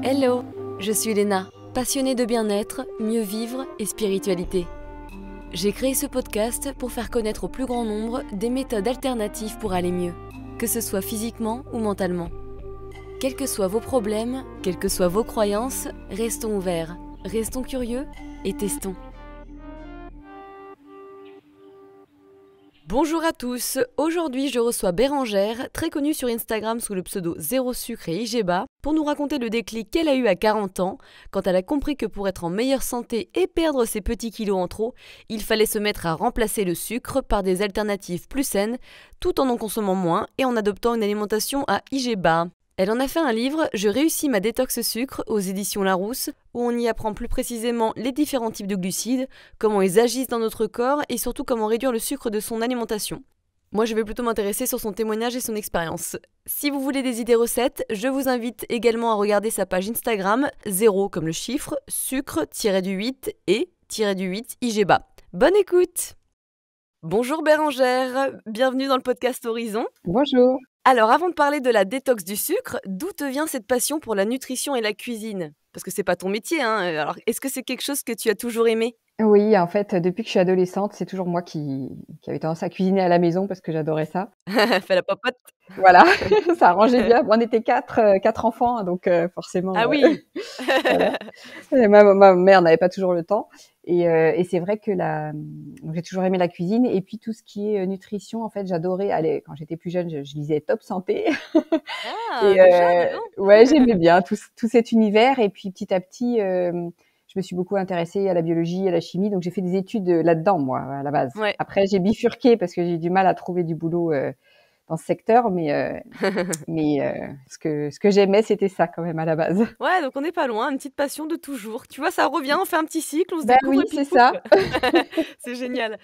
Hello, je suis Léna, passionnée de bien-être, mieux vivre et spiritualité. J'ai créé ce podcast pour faire connaître au plus grand nombre des méthodes alternatives pour aller mieux, que ce soit physiquement ou mentalement. Quels que soient vos problèmes, quelles que soient vos croyances, restons ouverts, restons curieux et testons. Bonjour à tous, aujourd'hui je reçois Bérangère, très connue sur Instagram sous le pseudo Zéro Sucre et Igeba, pour nous raconter le déclic qu'elle a eu à 40 ans, quand elle a compris que pour être en meilleure santé et perdre ses petits kilos en trop, il fallait se mettre à remplacer le sucre par des alternatives plus saines, tout en consommant moins et en adoptant une alimentation à Igeba. Elle en a fait un livre, Je réussis ma détox sucre, aux éditions Larousse, où on y apprend plus précisément les différents types de glucides, comment ils agissent dans notre corps et surtout comment réduire le sucre de son alimentation. Moi, je vais plutôt m'intéresser sur son témoignage et son expérience. Si vous voulez des idées recettes, je vous invite également à regarder sa page Instagram, 0 comme le chiffre, sucre-8 et -8 Igeba. Bonne écoute! Bonjour Bérangère, bienvenue dans le podcast Horizon. Bonjour. Alors, avant de parler de la détox du sucre, d'où te vient cette passion pour la nutrition et la cuisine? Parce que c'est pas ton métier, hein. Alors, est-ce que c'est quelque chose que tu as toujours aimé? Oui, en fait, depuis que je suis adolescente, c'est toujours moi qui avait tendance à cuisiner à la maison parce que j'adorais ça. Fais la popote. Voilà, ça arrangeait bien. On était 4 enfants, donc forcément, Ah oui. voilà. Et ma mère n'avait pas toujours le temps et c'est vrai que donc j'ai toujours aimé la cuisine et puis tout ce qui est nutrition, en fait, j'adorais aller quand j'étais plus jeune, je lisais Top Santé Ah, et déjà, dis donc. ouais, j'aimais bien tout cet univers et puis petit à petit, je me suis beaucoup intéressée à la biologie, à la chimie, donc j'ai fait des études là-dedans, moi, à la base. Ouais. Après, j'ai bifurqué parce que j'ai eu du mal à trouver du boulot dans ce secteur, mais ce que j'aimais, c'était ça quand même à la base. Ouais, donc on n'est pas loin, une petite passion de toujours. Tu vois, ça revient, on fait un petit cycle, on se Ben découvre oui, et puis c'est pouf. ça. C'est génial.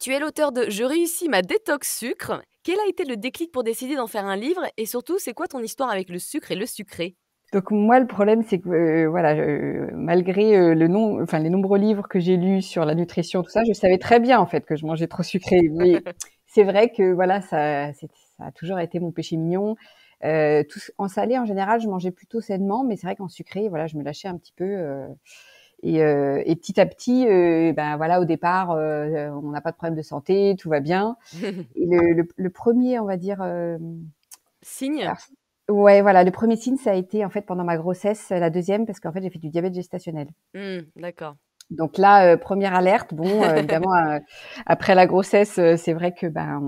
Tu es l'auteur de Je réussis ma détox sucre. Quel a été le déclic pour décider d'en faire un livre? Et surtout, c'est quoi ton histoire avec le sucre et le sucré? Donc moi, le problème, c'est que voilà, malgré les nombreux livres que j'ai lus sur la nutrition, tout ça, je savais très bien en fait que je mangeais trop sucré. Mais c'est vrai que voilà, ça a toujours été mon péché mignon. En salé, en général, je mangeais plutôt sainement, mais c'est vrai qu'en sucré, voilà, je me lâchais un petit peu. Et petit à petit, ben voilà, au départ, on n'a pas de problème de santé, tout va bien. Et le premier, on va dire, Signe? alors ouais, voilà, le premier signe, ça a été en fait pendant ma grossesse, la deuxième, parce qu'en fait, j'ai fait du diabète gestationnel. D'accord. Donc là, première alerte, bon, évidemment, après la grossesse, c'est vrai que, ben,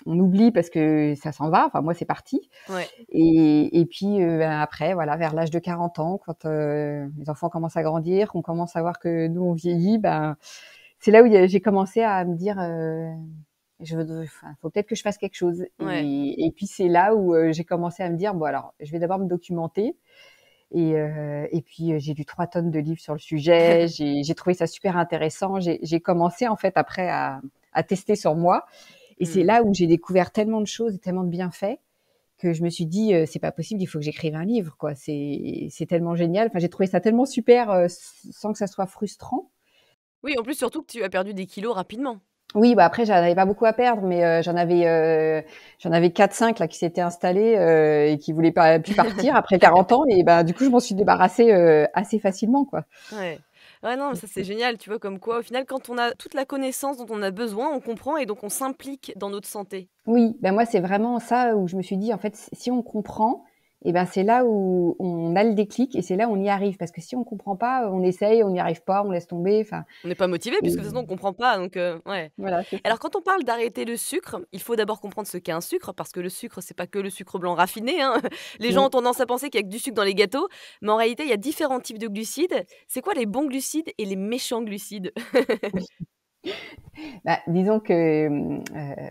on oublie parce que ça s'en va. Enfin, moi, c'est parti. Ouais. Et puis, ben, après, voilà, vers l'âge de 40 ans, quand les enfants commencent à grandir, qu'on commence à voir que nous, on vieillit, ben, c'est là où j'ai commencé à me dire, faut peut-être que je fasse quelque chose. Ouais. Et puis, c'est là où j'ai commencé à me dire, bon, alors, je vais d'abord me documenter. Et puis j'ai lu 3 tonnes de livres sur le sujet. J'ai trouvé ça super intéressant. J'ai commencé en fait après à tester sur moi. Et c'est Mmh. là où j'ai découvert tellement de choses et tellement de bienfaits que je me suis dit c'est pas possible, il faut que j'écrive un livre quoi. C'est tellement génial. Enfin j'ai trouvé ça tellement super sans que ça soit frustrant. Oui, en plus, surtout que tu as perdu des kilos rapidement. Oui, bah après j'en avais pas beaucoup à perdre, mais j'en avais 4-5 là qui s'étaient installés et qui voulaient pas plus partir après 40 ans et bah du coup je m'en suis débarrassée assez facilement quoi. Ouais. Ouais, non, mais ça, c'est génial, tu vois? Comme quoi, au final, quand on a toute la connaissance dont on a besoin, on comprend et donc on s'implique dans notre santé. Oui, ben moi c'est vraiment ça où je me suis dit en fait si on comprend et ben c'est là où on a le déclic et c'est là où on y arrive parce que si on comprend pas, on essaye, on n'y arrive pas, on laisse tomber, enfin On n'est pas motivé puisque de toute façon, on comprend pas donc ouais. voilà, c'est ça. Alors quand on parle d'arrêter le sucre, il faut d'abord comprendre ce qu'est un sucre parce que le sucre, c'est pas que le sucre blanc raffiné, hein. Les gens ont Non. tendance à penser qu'il y a que du sucre dans les gâteaux, mais en réalité, il y a différents types de glucides. C'est quoi les bons glucides et les méchants glucides? Bah, disons que,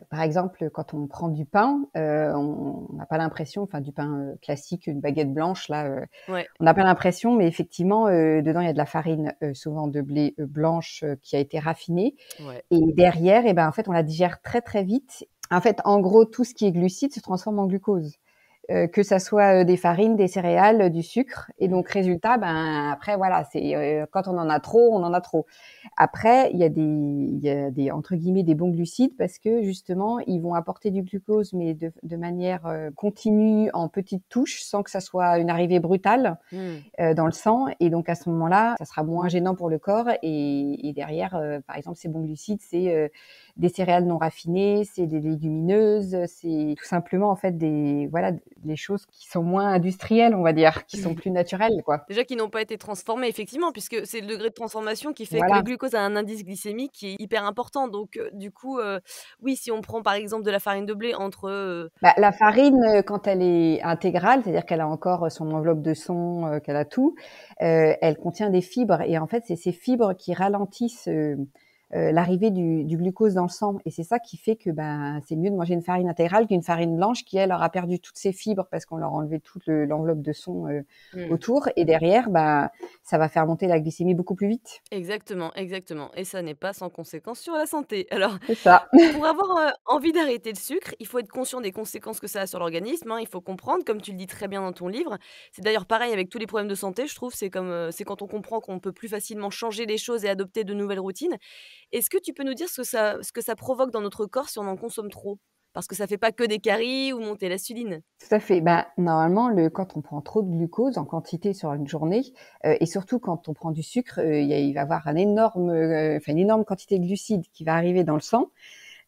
par exemple, quand on prend du pain, on n'a pas l'impression enfin du pain, classique, une baguette blanche là, Ouais, on n'a pas l'impression, mais effectivement, dedans il y a de la farine, souvent de blé, blanche, qui a été raffinée ouais. et derrière et ben, en fait, on la digère très, très vite. En fait, en gros, tout ce qui est glucides se transforme en glucose. que ça soit des farines, des céréales, du sucre. Et donc, résultat, après, voilà, quand on en a trop, on en a trop. Après, il y a des entre guillemets des bons glucides parce que justement, ils vont apporter du glucose, mais de manière continue, en petites touches, sans que ça soit une arrivée brutale dans le sang. Et donc, à ce moment-là, ça sera moins gênant pour le corps. Et derrière, par exemple, ces bons glucides, c'est des céréales non raffinées, c'est des légumineuses, c'est tout simplement en fait des choses qui sont moins industrielles, on va dire, qui sont plus naturelles, quoi. Déjà qui n'ont pas été transformés effectivement, puisque c'est le degré de transformation qui fait que le Voilà. glucose a un indice glycémique qui est hyper important. Donc du coup, oui, si on prend par exemple de la farine de blé entre, La farine, quand elle est intégrale, c'est-à-dire qu'elle a encore son enveloppe de son, qu'elle a tout, elle contient des fibres et en fait, c'est ces fibres qui ralentissent, l'arrivée du glucose dans le sang et c'est ça qui fait que, c'est mieux de manger une farine intégrale qu'une farine blanche qui, elle, aura perdu toutes ses fibres parce qu'on leur a enlevé toute l'enveloppe de son, autour et derrière, ça va faire monter la glycémie beaucoup plus vite. Exactement, exactement, et ça n'est pas sans conséquence sur la santé. Alors, C'est ça. pour avoir, envie d'arrêter le sucre, il faut être conscient des conséquences que ça a sur l'organisme, hein. Il faut comprendre, comme tu le dis très bien dans ton livre. C'est d'ailleurs pareil avec tous les problèmes de santé, je trouve, c'est comme, c'est quand on comprend qu'on peut plus facilement changer les choses et adopter de nouvelles routines. Est-ce que tu peux nous dire ce que ça provoque dans notre corps si on en consomme trop? Parce que ça fait pas que des caries ou monter l'insuline. Tout à fait. Normalement, quand on prend trop de glucose en quantité sur une journée, et surtout quand on prend du sucre, il va y avoir une énorme quantité de glucides qui va arriver dans le sang,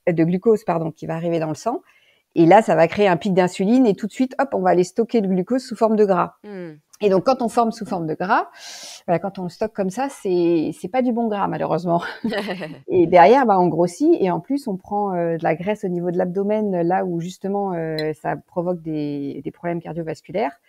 de glucose, pardon, qui va arriver dans le sang. Et là, ça va créer un pic d'insuline et tout de suite, hop, on va aller stocker le glucose sous forme de gras. Mmh. Et donc, quand on forme sous forme de gras, voilà, quand on le stocke comme ça, c'est pas du bon gras, malheureusement. Et derrière, on grossit et en plus, on prend de la graisse au niveau de l'abdomen, là où justement ça provoque des problèmes cardiovasculaires.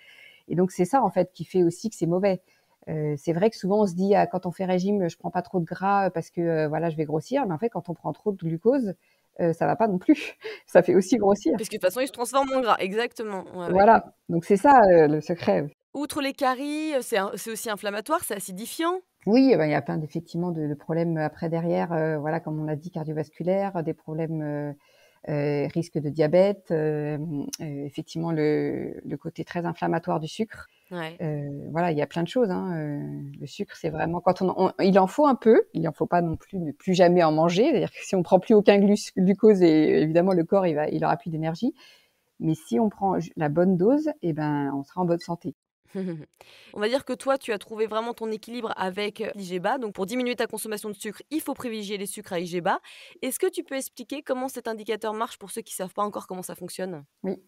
Et donc, c'est ça en fait qui fait aussi que c'est mauvais. C'est vrai que souvent on se dit quand on fait régime, je prends pas trop de gras parce que voilà, je vais grossir. Mais en fait, quand on prend trop de glucose, ça va pas non plus. Ça fait aussi grossir. Parce que de toute façon, il se transforme en gras, exactement. Ouais, ouais. Voilà. Donc c'est ça le secret. Outre les caries, c'est aussi inflammatoire, c'est acidifiant? Oui, il y a plein effectivement de problèmes après derrière, voilà, comme on l'a dit, cardiovasculaires, des problèmes, risque de diabète, effectivement le côté très inflammatoire du sucre. Ouais. Voilà, il y a plein de choses, hein, le sucre, c'est vraiment quand il en faut un peu, il en faut pas non plus ne plus jamais en manger. C'est-à-dire que si on prend plus aucun glucose et évidemment le corps il aura plus d'énergie. Mais si on prend la bonne dose on sera en bonne santé. On va dire que toi, tu as trouvé vraiment ton équilibre avec, l'IGBA. Donc pour diminuer ta consommation de sucre, il faut privilégier les sucres à IGBA. Est-ce que tu peux expliquer comment cet indicateur marche pour ceux qui savent pas encore comment ça fonctionne? Oui.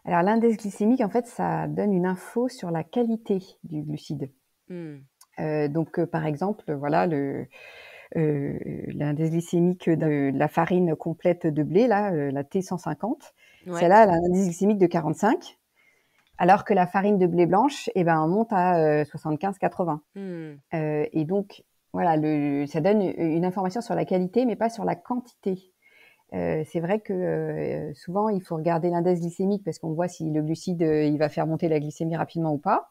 Alors l'index glycémique, en fait, ça donne une info sur la qualité du glucide. Mmh. Par exemple, voilà, l'index glycémique de la farine complète de blé, là, la T150, Ouais. celle-là, elle a un indice glycémique de 45, alors que la farine de blé blanche, on monte à 75-80. Mmh. Et donc, voilà, ça donne une information sur la qualité, mais pas sur la quantité. C'est vrai que souvent, il faut regarder l'index glycémique parce qu'on voit si le glucide, il va faire monter la glycémie rapidement ou pas.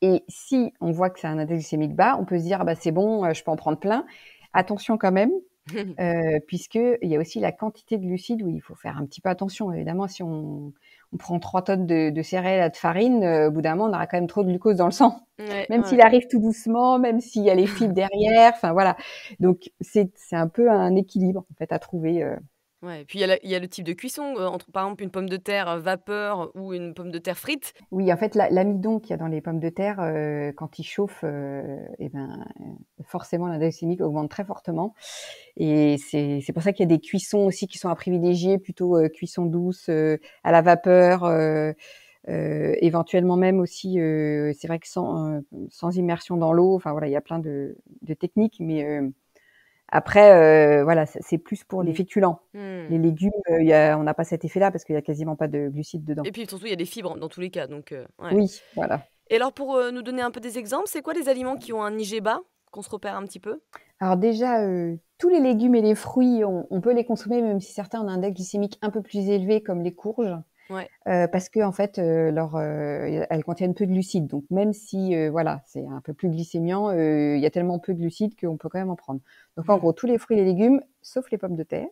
Et si on voit que c'est un index glycémique bas, on peut se dire: c'est bon, je peux en prendre plein. Attention quand même, puisqu'il y a aussi la quantité de glucides où il faut faire un petit peu attention. Évidemment, si on prend 3 tonnes de céréales, de farine, au bout d'un moment, on aura quand même trop de glucose dans le sang. Ouais, Même ouais. s'il arrive tout doucement, même s'il y a les fibres derrière, enfin voilà. Donc c'est un peu un équilibre en fait à trouver. Ouais, et puis il y a le type de cuisson, entre par exemple une pomme de terre, vapeur ou une pomme de terre frite. Oui, en fait, l'amidon qu'il y a dans les pommes de terre, quand il chauffe, forcément l'index glycémique augmente très fortement et c'est pour ça qu'il y a des cuissons aussi qui sont à privilégier, plutôt, cuisson douce, à la vapeur, éventuellement même aussi, c'est vrai que sans immersion dans l'eau, enfin voilà, il y a plein de techniques, mais après, voilà, c'est plus pour les féculents. Mmh. Les légumes, on n'a pas cet effet-là parce qu'il y a quasiment pas de glucides dedans. Et puis surtout, il y a des fibres dans tous les cas, donc ouais. Oui, voilà. Et alors pour, nous donner un peu des exemples, c'est quoi les aliments qui ont un IG bas? Qu'on se repère un petit peu? Alors déjà, tous les légumes et les fruits, on peut les consommer même si certains ont un index glycémique un peu plus élevé comme les courges, Ouais. parce qu'en fait, elles contiennent peu de glucides. Donc même si, voilà, c'est un peu plus glycémiant, il y a tellement peu de glucides qu'on peut quand même en prendre. Donc en gros, tous les fruits et les légumes, sauf les pommes de terre.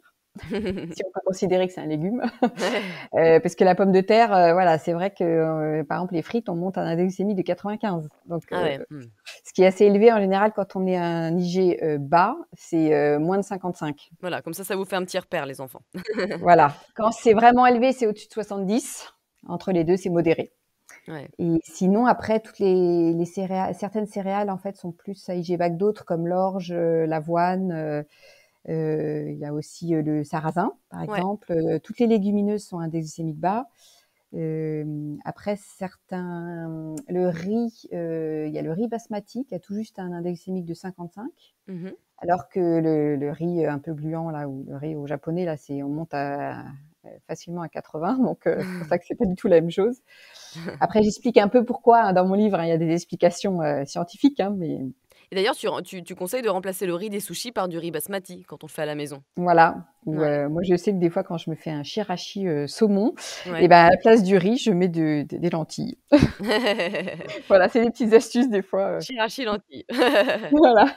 si on peut considérer que c'est un légume. Parce que la pomme de terre, voilà, c'est vrai que, par exemple, les frites, on monte à un index glycémique de 95. Donc, Ah ouais. ce qui est assez élevé en général quand on est à un IG bas, c'est moins de 55. Voilà, comme ça vous fait un petit repère, les enfants. Voilà. Quand c'est vraiment élevé, c'est au-dessus de 70. Entre les deux, c'est modéré. Ouais. Et sinon, après, toutes les céréales, certaines céréales, en fait, sont plus à IG bas que d'autres, comme l'orge, l'avoine. Il y a aussi le sarrasin, par Ouais. exemple. Toutes les légumineuses sont à index glycémique bas. Après, le riz, il y a le riz basmati qui a tout juste un index glycémique de 55. Alors que le riz un peu gluant, là, ou le riz au japonais, là, on monte facilement à 80. Donc, c'est pour ça que c'est pas du tout la même chose. Après, j'explique un peu pourquoi, hein, dans mon livre, hein, il y a des explications scientifiques, hein, mais Et d'ailleurs, tu conseilles de remplacer le riz des sushis par du riz basmati quand on le fait à la maison? voilà. Ouais. Moi, je sais que des fois, quand je me fais un shirashi saumon, Ouais. et ben, à la place du riz, je mets des lentilles. Voilà, c'est des petites astuces des fois. Chirachi lentilles. Voilà.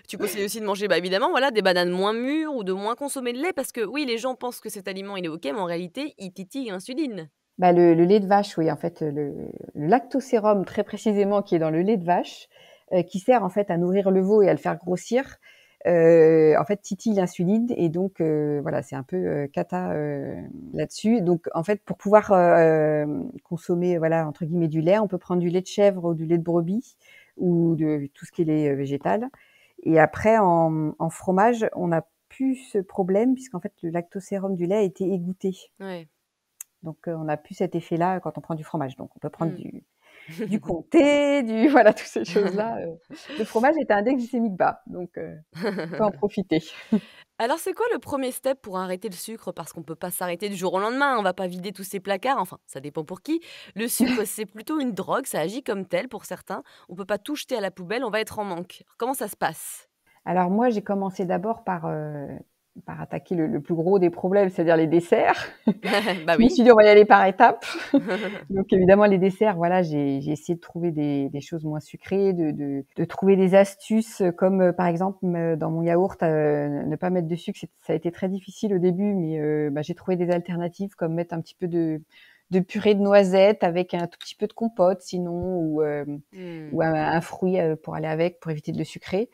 Tu conseilles aussi de manger, bah, évidemment, voilà, des bananes moins mûres ou de moins consommer de lait parce que oui, les gens pensent que cet aliment, il est OK, mais en réalité, il titille l'insuline. Bah, le lait de vache, oui, en fait, le lactosérum, très précisément, qui est dans le lait de vache, qui sert en fait à nourrir le veau et à le faire grossir, en fait, titille l'insuline et donc voilà, c'est un peu cata là-dessus. Donc en fait, pour pouvoir consommer, voilà, entre guillemets, du lait, on peut prendre du lait de chèvre ou du lait de brebis ou de tout ce qui est lait végétal. Et après, en fromage, on n'a plus ce problème puisqu'en fait, le lactosérum du lait a été égoutté. Ouais. Donc, on n'a plus cet effet-là quand on prend du fromage. Donc, on peut prendre Mmh. du comté, voilà, toutes ces choses-là. Le fromage est à index glycémique bas, donc on peut en profiter. Alors, c'est quoi le premier step pour arrêter le sucre? Parce qu'on peut pas s'arrêter du jour au lendemain, on va pas vider tous ses placards, enfin, ça dépend pour qui. Le sucre, c'est plutôt une drogue, ça agit comme tel pour certains. On peut pas tout jeter à la poubelle, on va être en manque. Alors, comment ça se passe? Alors moi, j'ai commencé d'abord par attaquer le plus gros des problèmes, c'est-à-dire les desserts. Bah Je me oui. suis dit: «On va y aller par étapes». Donc évidemment, les desserts, voilà, j'ai essayé de trouver des choses moins sucrées, de trouver des astuces comme, par exemple, dans mon yaourt, ne pas mettre de sucre. Ça a été très difficile au début, mais bah, j'ai trouvé des alternatives comme mettre un petit peu de purée de noisettes avec un tout petit peu de compote sinon Mmh. ou un fruit, pour aller avec, pour éviter de le sucrer.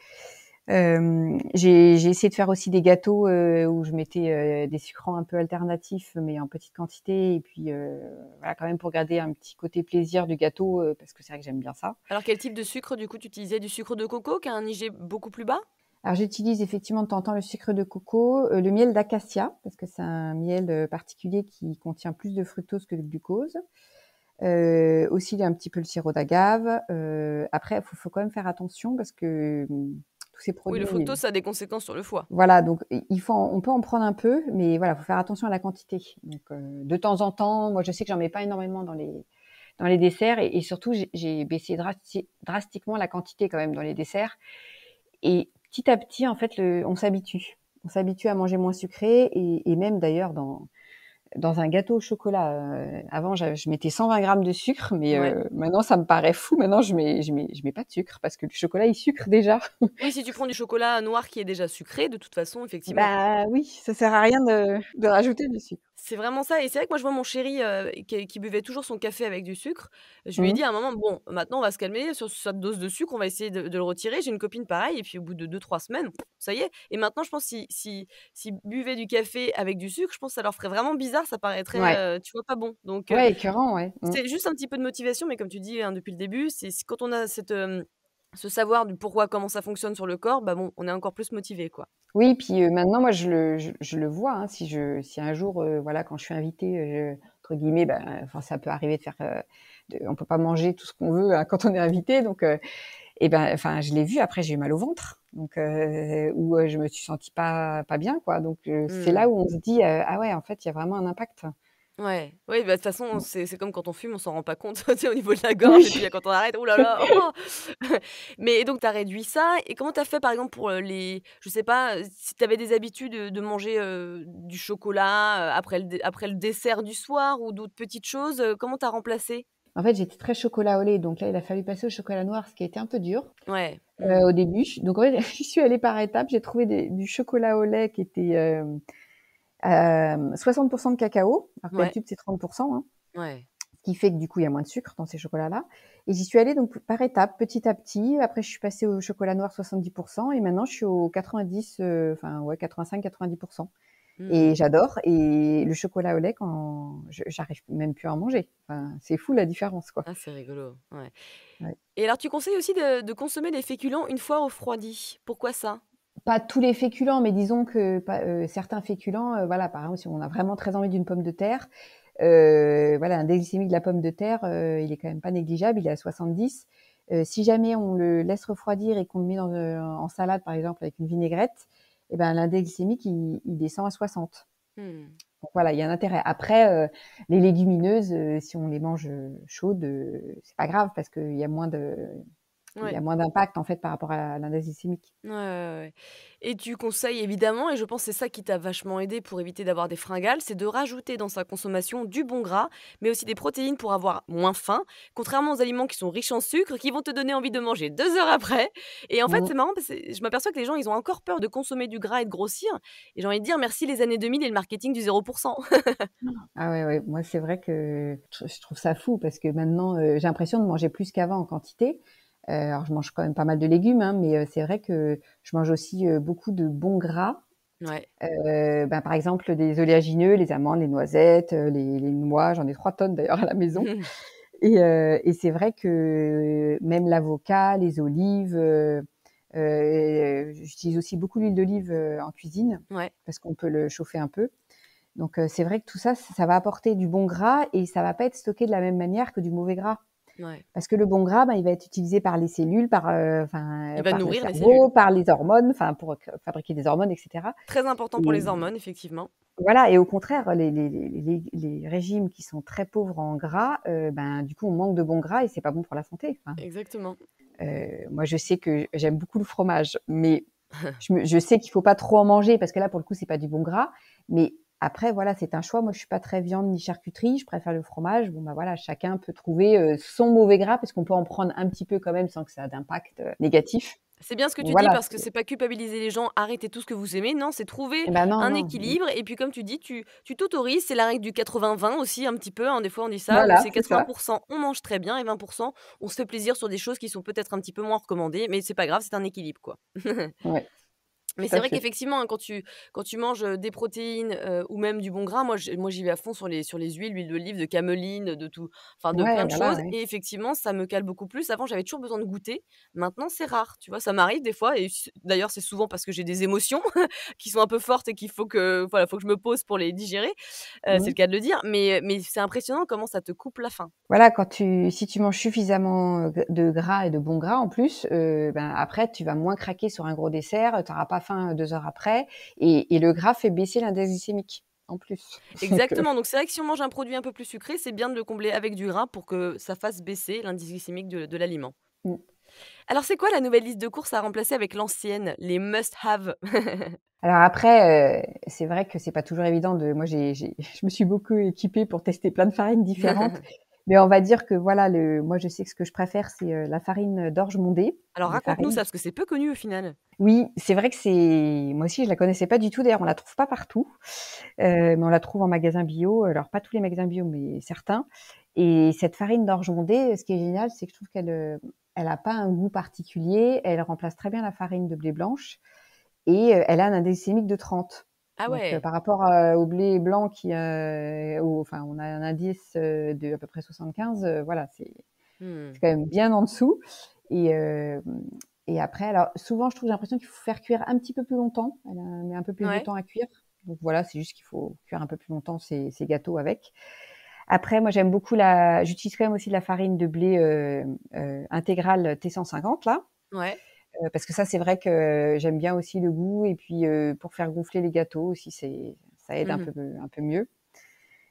J'ai essayé de faire aussi des gâteaux, où je mettais, des sucrants un peu alternatifs, mais en petite quantité et puis, voilà, quand même pour garder un petit côté plaisir du gâteau, parce que c'est vrai que j'aime bien ça. Alors, quel type de sucre, du coup, tu utilisais? Du sucre de coco qui a un IG beaucoup plus bas? Alors j'utilise effectivement de temps en temps le sucre de coco, le miel d'acacia, parce que c'est un miel, particulier qui contient plus de fructose que de glucose. Aussi un petit peu le sirop d'agave. Après faut quand même faire attention parce que, tous ces Oui, le produits. fructose, ça a des conséquences sur le foie. Voilà, donc on peut en prendre un peu, mais voilà, faut faire attention à la quantité. Donc, de temps en temps, moi, je sais que j'en mets pas énormément dans les desserts et surtout, j'ai baissé drastiquement la quantité quand même dans les desserts. Et petit à petit, en fait, on s'habitue. On s'habitue à manger moins sucré et même d'ailleurs dans un gâteau au chocolat, avant, je mettais 120 grammes de sucre, mais Ouais. maintenant, ça me paraît fou. Maintenant, je mets pas de sucre parce que le chocolat, il sucre déjà. Oui, si tu prends du chocolat noir qui est déjà sucré, de toute façon, effectivement. Bah oui, ça sert à rien de rajouter du sucre. C'est vraiment ça et c'est vrai que moi je vois mon chéri, qui buvait toujours son café avec du sucre. Je lui ai Mmh. dit à un moment: «Bon, maintenant on va se calmer sur cette dose de sucre, on va essayer de le retirer». J'ai une copine pareil et puis au bout de 2 3 semaines, ça y est et maintenant je pense si buvait du café avec du sucre, je pense que ça leur ferait vraiment bizarre, ça paraîtrait, Ouais. tu vois, pas bon. Donc Ouais, écœurant, ouais. Mmh. c'est juste un petit peu de motivation mais comme tu dis, hein, depuis le début, c'est quand on a ce savoir du pourquoi, comment ça fonctionne sur le corps, bah, bon, on est encore plus motivé, quoi. Oui, puis, maintenant, moi, je le vois, hein, si un jour, voilà, quand je suis invitée, entre guillemets, ben, enfin, ça peut arriver de faire, on peut pas manger tout ce qu'on veut, hein, quand on est invité, donc et ben, enfin, je l'ai vu, après, j'ai eu mal au ventre, donc ou je me suis sentie pas bien, quoi, donc c'est là Mmh. où on se dit: «Ah ouais, en fait, il y a vraiment un impact». Ouais, oui, bah, de toute façon, Mmh. c'est comme quand on fume, on s'en rend pas compte, tu sais, au niveau de la gorge et Oui. puis quand on arrête, ouh là là, oh! Mais donc tu as réduit ça et comment tu as fait, par exemple, pour, je sais pas, si tu avais des habitudes, de manger, du chocolat, après le dessert du soir ou d'autres petites choses, comment tu as remplacé? En fait, j'étais très chocolat au lait, donc là, il a fallu passer au chocolat noir, ce qui a été un peu dur. Ouais. Mmh. Au début, donc en fait, j'y suis allée par étapes. J'ai trouvé du chocolat au lait qui était, 60% de cacao, alors que Ouais, d'habitude c'est 30%, hein, ouais. ce qui fait que du coup il y a moins de sucre dans ces chocolats-là. Et j'y suis allée donc par étapes, petit à petit. Après je suis passée au chocolat noir 70% et maintenant je suis au 90, enfin ouais 85-90%. Et Mmh. j'adore. Et le chocolat au lait, quand j'arrive même plus à en manger. Enfin, c'est fou la différence, quoi. Ah, c'est rigolo, ouais. Ouais. Et alors tu conseilles aussi de consommer les féculents une fois refroidis. Pourquoi ça? Pas tous les féculents, mais disons que certains féculents, voilà, par exemple, si on a vraiment très envie d'une pomme de terre, voilà, l'index glycémique de la pomme de terre, il est quand même pas négligeable, il est à 70. Si jamais on le laisse refroidir et qu'on le met en salade, par exemple, avec une vinaigrette, eh ben, l'index glycémique, il descend à 60. Mmh. Donc voilà, il y a un intérêt. Après, les légumineuses, si on les mange chaudes, c'est pas grave parce qu'il y a il y Ouais. a moins d'impact en fait par rapport à l'index glycémique. Ouais, ouais, ouais. Et tu conseilles évidemment, et je pense que c'est ça qui t'a vachement aidé pour éviter d'avoir des fringales, c'est de rajouter dans sa consommation du bon gras, mais aussi des protéines pour avoir moins faim, contrairement aux aliments qui sont riches en sucre, qui vont te donner envie de manger 2 heures après. Et en fait, Mmh. c'est marrant parce que je m'aperçois que les gens, ils ont encore peur de consommer du gras et de grossir. Et j'ai envie de dire merci les années 2000 et le marketing du 0%. Ah ouais, ouais, moi c'est vrai que je trouve ça fou parce que maintenant, j'ai l'impression de manger plus qu'avant en quantité. Alors je mange quand même pas mal de légumes, hein, mais c'est vrai que je mange aussi, beaucoup de bons gras. Ouais. Par exemple des oléagineux, les amandes, les noisettes, les noix, j'en ai 3 tonnes d'ailleurs à la maison. Et c'est vrai que même l'avocat, les olives, j'utilise aussi beaucoup l'huile d'olive, en cuisine Ouais. parce qu'on peut le chauffer un peu. Donc c'est vrai que tout ça, ça va apporter du bon gras et ça va pas être stocké de la même manière que du mauvais gras. Ouais. Parce que le bon gras, il va être utilisé par les cellules, Il va par le nourrir les cellules. cerveau, par les hormones, enfin pour fabriquer des hormones et cetera. Très important pour Et les hormones, effectivement. voilà, et au contraire, les régimes qui sont très pauvres en gras, du coup, on manque de bon gras et c'est pas bon pour la santé. Enfin, Exactement. moi, je sais que j'aime beaucoup le fromage, mais je sais qu'il faut pas trop en manger parce que là, pour le coup, c'est pas du bon gras. Mais après, voilà, c'est un choix. Moi, je suis pas très viande ni charcuterie. Je préfère le fromage. Bon, voilà, chacun peut trouver son mauvais gras parce qu'on peut en prendre un petit peu quand même sans que ça ait d'impact négatif. C'est bien ce que Donc tu dis voilà. parce que c'est pas culpabiliser les gens, arrêtez tout ce que vous aimez. Non, c'est trouver Eh ben non, un non. équilibre et puis comme tu dis, tu t'autorises, c'est la règle du 80-20 aussi un petit peu, hein, des fois on dit ça, où Voilà, c'est c'est ça. 80 on mange très bien et 20 on se fait plaisir sur des choses qui sont peut-être un petit peu moins recommandées, mais c'est pas grave, c'est un équilibre, quoi. Ouais, Mais tout c'est à vrai fait. qu'effectivement, hein, quand tu manges, des protéines, ou même du bon gras, moi j'y vais à fond sur les huiles, l'huile d'olive, de cameline, de tout, enfin de Ouais, plein de voilà, choses ouais. et effectivement, ça me cale beaucoup plus. Avant, j'avais toujours besoin de goûter. Maintenant, c'est rare, tu vois? Ça m'arrive des fois et d'ailleurs, c'est souvent parce que j'ai des émotions qui sont un peu fortes et qu'il faut que, voilà, faut que je me pose pour les digérer, c'est Mmh. le cas de le dire, mais c'est impressionnant comment ça te coupe la faim. Voilà, si tu manges suffisamment, de gras et de bons gras en plus, après tu vas moins craquer sur un gros dessert, tu auras pas faim 2 heures après et le gras fait baisser l'index glycémique en plus. Donc Exactement, donc c'est vrai que si on mange un produit un peu plus sucré, c'est bien de le combler avec du gras pour que ça fasse baisser l'indice glycémique de l'aliment. mmh. Alors c'est quoi la nouvelle liste de courses à remplacer avec l'ancienne, les must have? Alors après, c'est vrai que c'est pas toujours évident j'ai je me suis beaucoup équipée pour tester plein de farines différentes, mais on va dire que voilà, moi je sais que ce que je préfère c'est, la farine d'orge mondée, Alors des raconte-nous farines. ça, parce que c'est peu connu au final. Oui, c'est vrai que moi aussi je la connaissais pas du tout, d'ailleurs on la trouve pas partout, mais on la trouve en magasin bio, alors pas tous les magasins bio, mais certains. Et cette farine d'orge mondée, ce qui est génial, c'est que je trouve elle a pas un goût particulier, elle remplace très bien la farine de blé blanche et elle a un indice glycémique de 30. Ah Donc ouais. par rapport, au blé blanc on a un indice, de à peu près 75, voilà, c'est Mmh. quand même bien en dessous. Et et après, alors souvent, j'ai l'impression qu'il faut faire cuire un petit peu plus longtemps. Elle met un peu plus de Ouais. temps à cuire. Donc voilà, c'est juste qu'il faut cuire un peu plus longtemps ces gâteaux avec. Après, moi, j'utilise quand même aussi de la farine de blé, intégrale T150 là, Ouais. parce que ça, c'est vrai que j'aime bien aussi le goût et puis, pour faire gonfler les gâteaux aussi, ça aide Mmh. un peu mieux.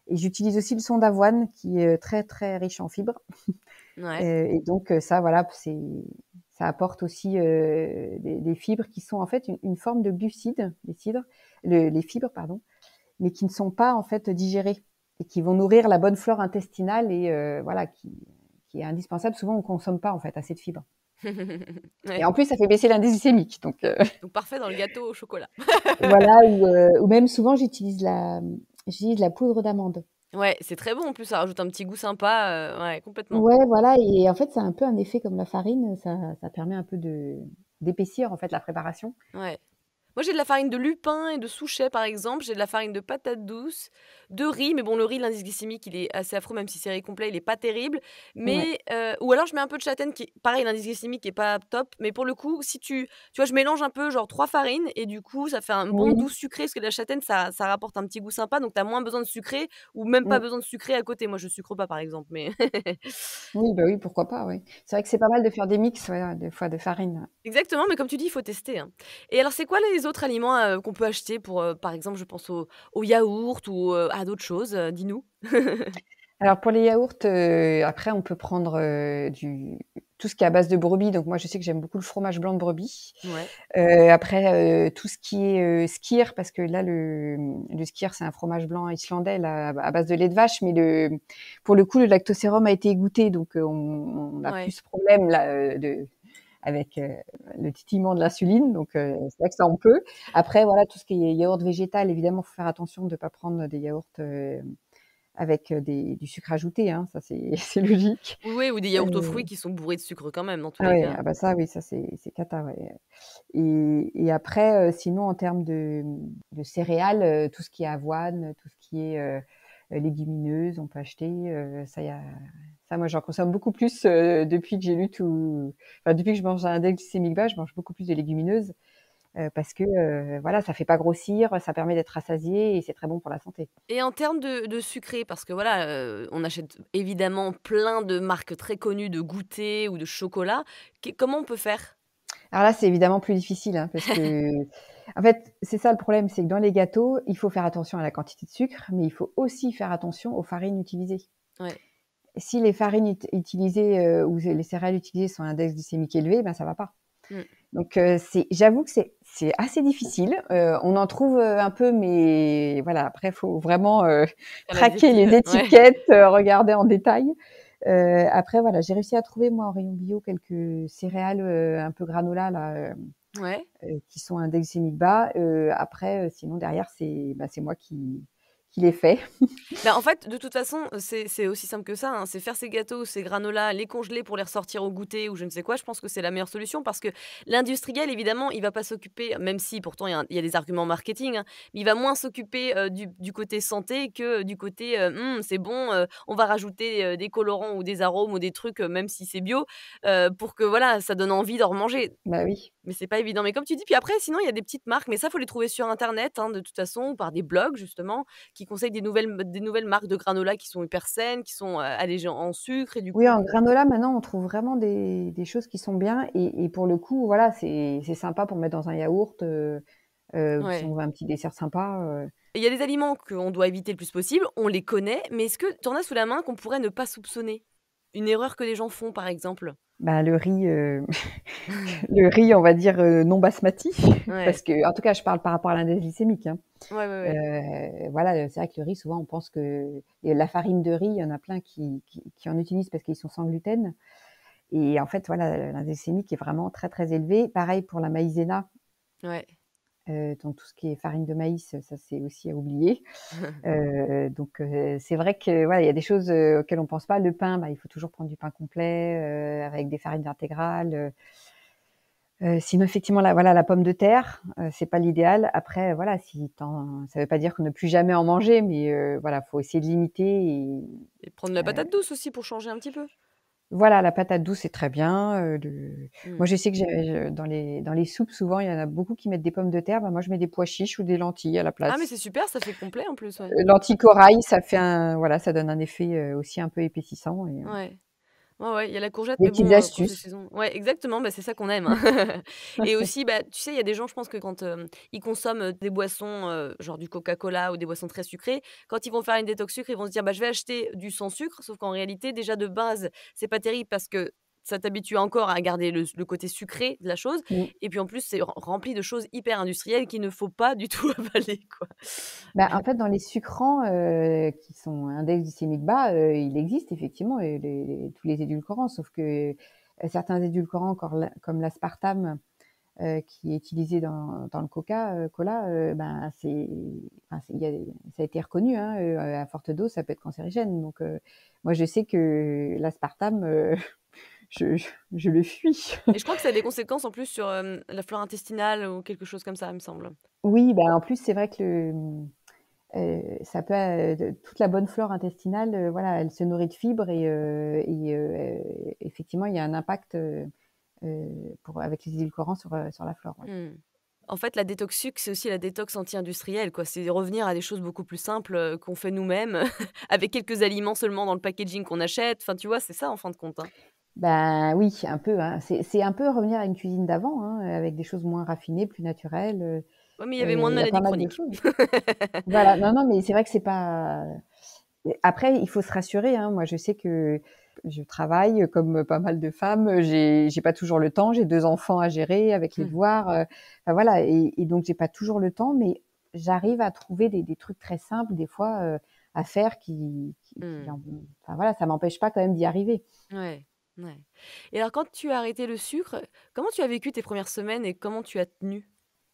Et j'utilise aussi le son d'avoine qui est, très, très riche en fibres. Ouais. Et donc ça, voilà, ça apporte aussi, des fibres qui sont en fait une forme de glucides, les fibres, pardon, mais qui ne sont pas en fait digérées et qui vont nourrir la bonne flore intestinale et voilà, qui est indispensable. Souvent, on consomme pas en fait assez de fibres. Et Ouais, en plus, ça fait baisser l'indice glycémique. Donc, donc parfait dans le gâteau au chocolat. voilà, ou même souvent, j'utilise la poudre d'amande. Ouais, c'est très bon en plus, ça rajoute un petit goût sympa, ouais, complètement. Ouais, voilà, et en fait, c'est un peu un effet comme la farine, ça permet un peu d'épaissir, en fait, la préparation. Ouais. Moi, j'ai de la farine de lupin et de souchet, par exemple. J'ai de la farine de patate douce, de riz, mais bon, le riz, l'indice glycémique, il est assez affreux, même si c'est riz complet, il est pas terrible. Ouais. Mais ou alors je mets un peu de châtaigne qui pareil, l'indice glycémique est pas top, mais pour le coup, si tu vois, je mélange un peu genre 3 farines et du coup, ça fait un bon doux Oui. sucré parce que la châtaigne, ça rapporte un petit goût sympa, donc tu as moins besoin de sucrer ou même pas Mmh. besoin de sucrer à côté. Moi, je sucre pas, par exemple, mais Oui, bah, oui, pourquoi pas, oui. C'est vrai que c'est pas mal de faire des mix, ouais, des fois de farine. exactement, mais comme tu dis, il faut tester, hein. Et alors, c'est quoi les autres aliments, qu'on peut acheter pour, par exemple, je pense au yaourt ou, à d'autres choses, dis-nous? Alors pour les yaourts, après on peut prendre, du tout ce qui est à base de brebis, donc moi je sais que j'aime beaucoup le fromage blanc de brebis. Ouais, Après, tout ce qui est, skyr, parce que là le skyr c'est un fromage blanc islandais là, à base de lait de vache, mais pour le coup le lactosérum a été égoutté, donc on n'a plus ouais. ce problème là, avec, le titillement de l'insuline, donc c'est vrai que ça on peut. Après voilà, tout ce qui est yaourt végétal, évidemment, faut faire attention de ne pas prendre des yaourts, avec, du sucre ajouté, hein, ça c'est c'est logique. Oui, oui, ou des yaourts aux fruits Heu, qui sont bourrés de sucre quand même, dans tous ah les ouais, cas. ah bah ça oui, ça c'est cata, ouais, et après, sinon en termes de céréales, tout ce qui est avoine, tout ce qui est, légumineuses, on peut acheter, ça moi j'en consomme beaucoup plus, depuis que j'ai lu tout enfin depuis que je mange un index glycémique bas, je mange beaucoup plus de légumineuses, parce que, voilà, ça fait pas grossir, ça permet d'être rassasié et c'est très bon pour la santé. Et en termes de sucré, parce que voilà, on achète évidemment plein de marques très connues de goûters ou de chocolat. Comment on peut faire? Alors là, c'est évidemment plus difficile, hein, parce que, en fait, c'est ça le problème, c'est que dans les gâteaux, il faut faire attention à la quantité de sucre, mais il faut aussi faire attention aux farines utilisées. Ouais. Si les farines utilisées, ou les céréales utilisées sont à un index glycémique élevé, ben ça va pas. Mmh. Donc j'avoue que c'est assez difficile. On en trouve, un peu, mais voilà, après il faut vraiment, Faire la traquer les ouais. étiquettes, regarder en détail. Après voilà, j'ai réussi à trouver moi en rayon bio quelques céréales, un peu granola là, Ouais. qui sont à index glycémique bas. Après, sinon derrière c'est moi qui les fais. Bah, en fait, de toute façon, c'est aussi simple que ça, hein. C'est faire ces gâteaux, ces granolas, les congeler pour les ressortir au goûter ou je ne sais quoi. Je pense que c'est la meilleure solution parce que l'industriel, évidemment, il va pas s'occuper même si pourtant il y a des arguments marketing, hein, mais il va moins s'occuper, du côté santé que du côté, «Mmh, c'est bon, on va rajouter, des colorants ou des arômes ou des trucs, même si c'est bio, pour que voilà, ça donne envie d'en remanger». Bah oui. Mais c'est pas évident. Mais comme tu dis, puis après, sinon, il y a des petites marques, mais ça, faut les trouver sur internet, hein, de toute façon, ou par des blogs, justement, qui conseillent des nouvelles marques de granola qui sont hyper saines, qui sont, allégées en sucre et du Oui, coup en granola, maintenant, on trouve vraiment des choses qui sont bien et pour le coup, voilà, c'est sympa pour mettre dans un yaourt, si ouais. on veut un petit dessert sympa, Et il y a des aliments qu'on doit éviter le plus possible, on les connaît, mais est-ce que tu en as sous la main qu'on pourrait ne pas soupçonner? Une erreur que les gens font, par exemple? bah, le riz, le riz, on va dire, non basmati Ouais. parce que en tout cas, je parle par rapport à l'indice glycémique, hein. Ouais, ouais, ouais. Voilà, c'est vrai que le riz, souvent, on pense que et la farine de riz, il y en a plein qui en utilisent parce qu'ils sont sans gluten et en fait, voilà, l'indice glycémique est vraiment très, très élevé. Pareil pour la maïzena, Ouais. donc tout ce qui est farine de maïs, ça, c'est aussi à oublier. Donc c'est vrai que, voilà, il y a des choses, auxquelles on pense pas. Le pain, bah, il faut toujours prendre du pain complet, avec des farines intégrales, sinon effectivement la pomme de terre, c'est pas l'idéal. Après, voilà, si tu ça veut pas dire qu'on ne plus jamais en manger, mais voilà, faut essayer de limiter et Et prendre la patate douce aussi pour changer un petit peu. voilà, la patate douce, c'est très bien, le Mmh. moi, je sais que dans les soupes, souvent, il y en a beaucoup qui mettent des pommes de terre. Bah, moi, je mets des pois chiches ou des lentilles à la Ah mais place. c'est super, ça fait complet en plus, ouais. Lentilles corail, ça fait voilà, ça donne un effet, aussi un peu épaississant et Ouais. Ouais, ouais, il y a la courgette, des mais petites bon, quand c'est astuces. saison ouais, exactement, bah, c'est ça qu'on aime, hein. Et aussi, bah, tu sais, il y a des gens, je pense que quand, ils consomment, des boissons, genre du Coca-Cola ou des boissons très sucrées, quand ils vont faire une détox sucre, ils vont se dire: «Bah, je vais acheter du sans sucre», sauf qu'en réalité, déjà de base, c'est pas terrible parce que ça t'habitue encore à garder le côté sucré de la chose Mmh. et puis en plus, c'est rempli de choses hyper industrielles qu'il ne faut pas du tout avaler, quoi. Bah, en fait, dans les sucrants, qui sont index glycémique bas, il existe effectivement, tous les édulcorants, sauf que, certains édulcorants comme l'aspartame, qui est utilisé dans le cola, ben ça a été reconnu, hein, à forte dose, ça peut être cancérigène. Donc, moi, je sais que l'aspartame, je le fuis. Et je crois que ça a des conséquences en plus sur la flore intestinale ou quelque chose comme ça, il me semble. Oui, ben en plus, c'est vrai que ça peut, toute la bonne flore intestinale, voilà, elle se nourrit de fibres effectivement, il y a un impact avec les édulcorants sur la flore. Ouais. En fait, la détox sucre, c'est aussi la détox anti-industrielle, quoi. C'est revenir à des choses beaucoup plus simples, qu'on fait nous-mêmes, avec quelques aliments seulement dans le packaging qu'on achète. Enfin, tu vois, c'est ça en fin de compte, hein. Ben oui, un peu. Hein. C'est un peu revenir à une cuisine d'avant, hein, avec des choses moins raffinées, plus naturelles. Ouais, mais il y avait moins de Il y a pas maladies mal de chroniques. choses. Voilà. Non, non, mais c'est vrai que c'est pas. Après, il faut se rassurer. Hein. Moi, je sais que je travaille comme pas mal de femmes. J'ai pas toujours le temps. J'ai 2 enfants à gérer avec les devoirs. Enfin, voilà. Et donc, j'ai pas toujours le temps, mais j'arrive à trouver des trucs très simples des fois à faire enfin voilà, ça m'empêche pas quand même d'y arriver. Ouais, ouais. Et alors quand tu as arrêté le sucre, comment tu as vécu tes premières semaines et comment tu as tenu?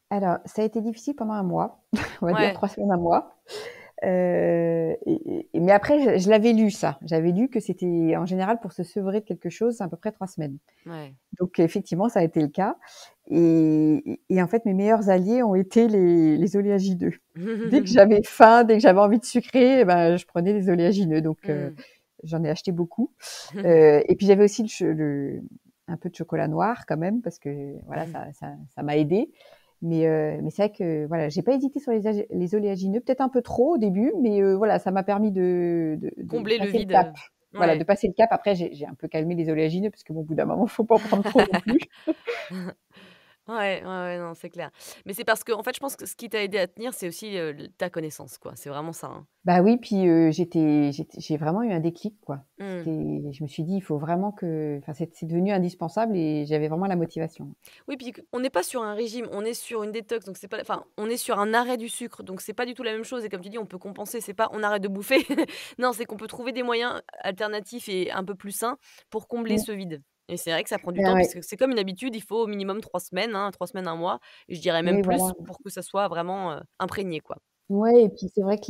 Alors, ça a été difficile pendant 1 mois, on va dire Ouais, 3 semaines, 1 mois. Mais après, je l'avais lu ça. J'avais lu que c'était en général pour se sevrer de quelque chose, c'est à peu près 3 semaines. ouais. Donc effectivement, ça a été le cas. Et en fait, mes meilleurs alliés ont été les oléagineux. Dès que j'avais faim, dès que j'avais envie de sucrer, eh ben, je prenais des oléagineux. Donc j'en ai acheté beaucoup. Et puis j'avais aussi un peu de chocolat noir quand même, parce que voilà, ça m'a aidé. Mais c'est vrai que voilà, j'ai pas hésité sur les oléagineux, peut-être un peu trop au début, mais voilà, ça m'a permis de Combler le passer le vide. cap. Voilà, de Ouais. passer le cap. Après, j'ai un peu calmé les oléagineux parce que bon, au bout d'un moment, faut pas en prendre trop non plus. Ouais, ouais, ouais, non, c'est clair. Mais c'est parce que en fait, je pense que ce qui t'a aidé à tenir, c'est aussi, ta connaissance, quoi. C'est vraiment ça, hein. Bah oui, puis j'ai vraiment eu un déclic, quoi. Mmh. Je me suis dit, il faut vraiment enfin, c'est devenu indispensable et j'avais vraiment la motivation. Oui, puis on n'est pas sur un régime, on est sur une détox, donc c'est pas enfin, on est sur un arrêt du sucre, donc c'est pas du tout la même chose et comme tu dis, on peut compenser, c'est pas on arrête de bouffer. Non, c'est qu'on peut trouver des moyens alternatifs et un peu plus sains pour combler Mm. ce vide et c'est vrai que ça prend du Ah temps parce ouais, que c'est comme une habitude, il faut au minimum 3 semaines, hein, 3 semaines, un mois et je dirais même oui, voilà. plus pour que ça soit vraiment, imprégné, quoi. Ouais, et puis c'est vrai que